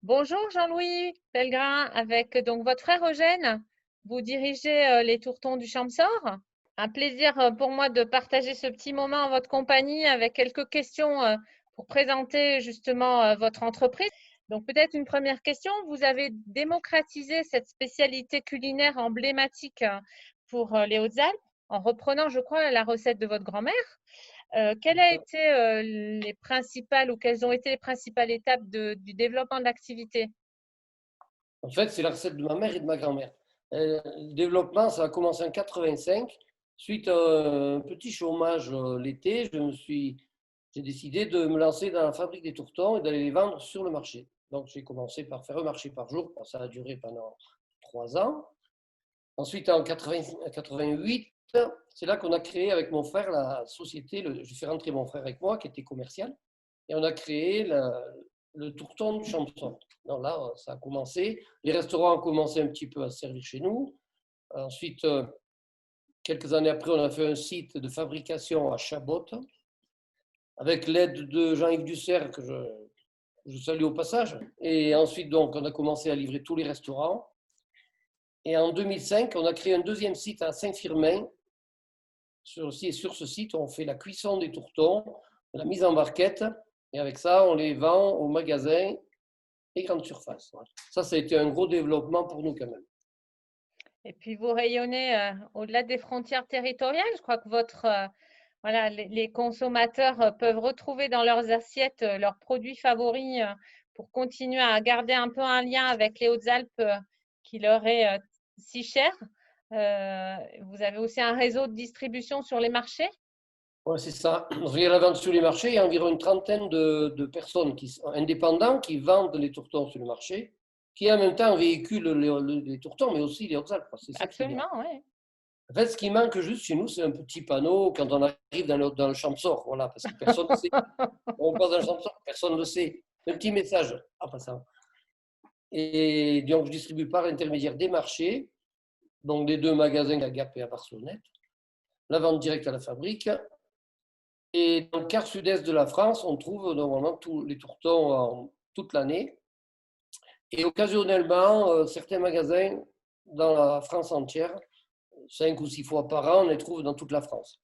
Bonjour Jean-Louis Pellegrin, avec donc votre frère Eugène, vous dirigez les Tourtons du Champsaur. Un plaisir pour moi de partager ce petit moment en votre compagnie avec quelques questions pour présenter justement votre entreprise. Donc peut-être une première question, vous avez démocratisé cette spécialité culinaire emblématique pour les Hautes-Alpes en reprenant, je crois, la recette de votre grand-mère. Quelles a été les principales ou quelles ont été les principales étapes du développement de l'activité? En fait, c'est la recette de ma mère et de ma grand-mère. Le développement, ça a commencé en 85. Suite à un petit chômage l'été, j'ai décidé de me lancer dans la fabrique des tourtons et d'aller les vendre sur le marché. Donc, j'ai commencé par faire un marché par jour. Ça a duré pendant 3 ans. Ensuite, en 88, c'est là qu'on a créé avec mon frère la société. J'ai fait rentrer mon frère avec moi, qui était commercial. Et on a créé le Tourton du Champsaur. Donc là, ça a commencé. Les restaurants ont commencé un petit peu à se servir chez nous. Ensuite, quelques années après, on a fait un site de fabrication à Chabot, avec l'aide de Jean-Yves Dussert, que je salue au passage. Et ensuite, donc, on a commencé à livrer tous les restaurants. Et en 2005, on a créé un deuxième site à Saint-Firmin. Sur ce site, on fait la cuisson des tourtons, la mise en barquette, et avec ça, on les vend au magasin et grandes surfaces. Ça a été un gros développement pour nous quand même. Et puis vous rayonnez au-delà des frontières territoriales. Je crois que voilà, les consommateurs peuvent retrouver dans leurs assiettes leurs produits favoris pour continuer à garder un peu un lien avec les Hautes-Alpes qui leur est si cher. Vous avez aussi un réseau de distribution sur les marchés? Ouais, c'est ça. Il y a la vente sur les marchés, il y a environ une trentaine de personnes qui sont indépendants qui vendent les tourtons sur le marché, qui en même temps véhiculent les tourtons, mais aussi les Hautes-Alpes. C'est ça qui est bien. Absolument, oui. En fait, ce qui manque juste chez nous, c'est un petit panneau quand on arrive dans le Champsaur, voilà, parce que personne ne sait. On passe dans le Champsaur, personne ne le sait. Un petit message en passant. Et donc, je distribue par l'intermédiaire des marchés, donc les deux magasins à Gap et à Barcelonnette, la vente directe à la fabrique. Et dans le quart sud-est de la France, on trouve normalement tous les tourtons toute l'année. Et occasionnellement, certains magasins dans la France entière, 5 ou 6 fois par an, on les trouve dans toute la France.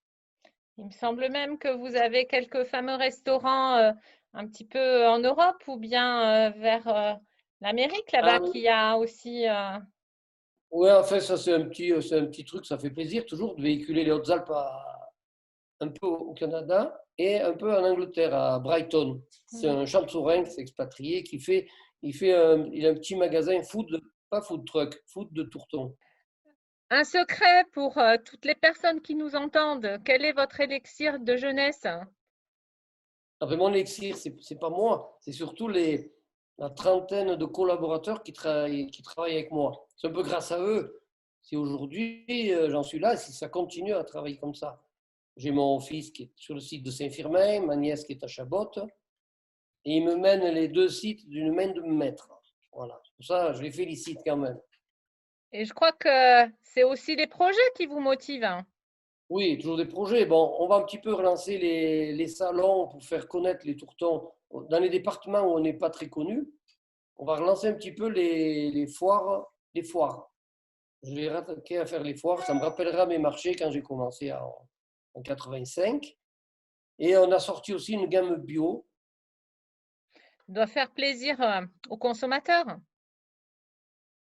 Il me semble même que vous avez quelques fameux restaurants un petit peu en Europe ou bien vers l'Amérique là-bas Ah, qui a aussi. ouais, en fait, ça c'est un petit truc, ça fait plaisir toujours de véhiculer les Hautes-Alpes un peu au Canada et un peu en Angleterre, à Brighton. C'est Mm. un champsourin qui s'est expatrié, il a un petit magasin food, pas food truck, food de tourtons. Un secret pour toutes les personnes qui nous entendent. Quel est votre élixir de jeunesse? Après, mon élixir, c'est pas moi, c'est surtout la trentaine de collaborateurs qui travaillent avec moi. C'est un peu grâce à eux si aujourd'hui j'en suis là, si ça continue à travailler comme ça. J'ai mon fils qui est sur le site de Saint-Firmin, ma nièce qui est à Chabot, et ils me mènent les deux sites d'une main de maître. Voilà, pour ça, je les félicite quand même. Et je crois que c'est aussi les projets qui vous motivent, hein. Oui, toujours des projets. Bon, on va un petit peu relancer les salons pour faire connaître les tourtons dans les départements où on n'est pas très connu. On va relancer un petit peu les foires. Les foires. Je vais rattaquer à faire les foires. Ça me rappellera mes marchés quand j'ai commencé en 85. Et on a sorti aussi une gamme bio. Ça doit faire plaisir aux consommateurs.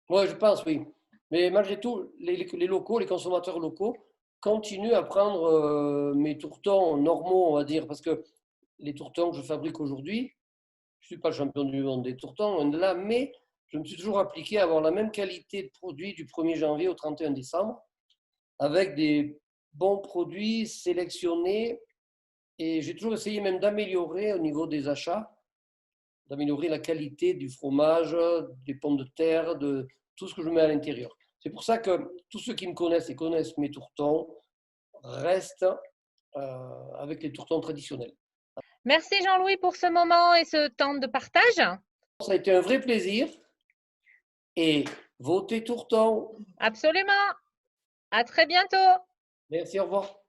Oui, je pense, oui. Mais malgré tout, les locaux, les consommateurs locaux continuent à prendre mes tourtons normaux, on va dire, parce que les tourtons que je fabrique aujourd'hui, je ne suis pas le champion du monde des tourtons, loin de là, mais je me suis toujours appliqué à avoir la même qualité de produit du 1er janvier au 31 décembre, avec des bons produits sélectionnés. Et j'ai toujours essayé même d'améliorer au niveau des achats, d'améliorer la qualité du fromage, des pommes de terre, de tout ce que je mets à l'intérieur. C'est pour ça que tous ceux qui me connaissent et connaissent mes tourtons restent avec les tourtons traditionnels. Merci Jean-Louis pour ce moment et ce temps de partage. Ça a été un vrai plaisir et votez tourtons. Absolument. À très bientôt. Merci, au revoir.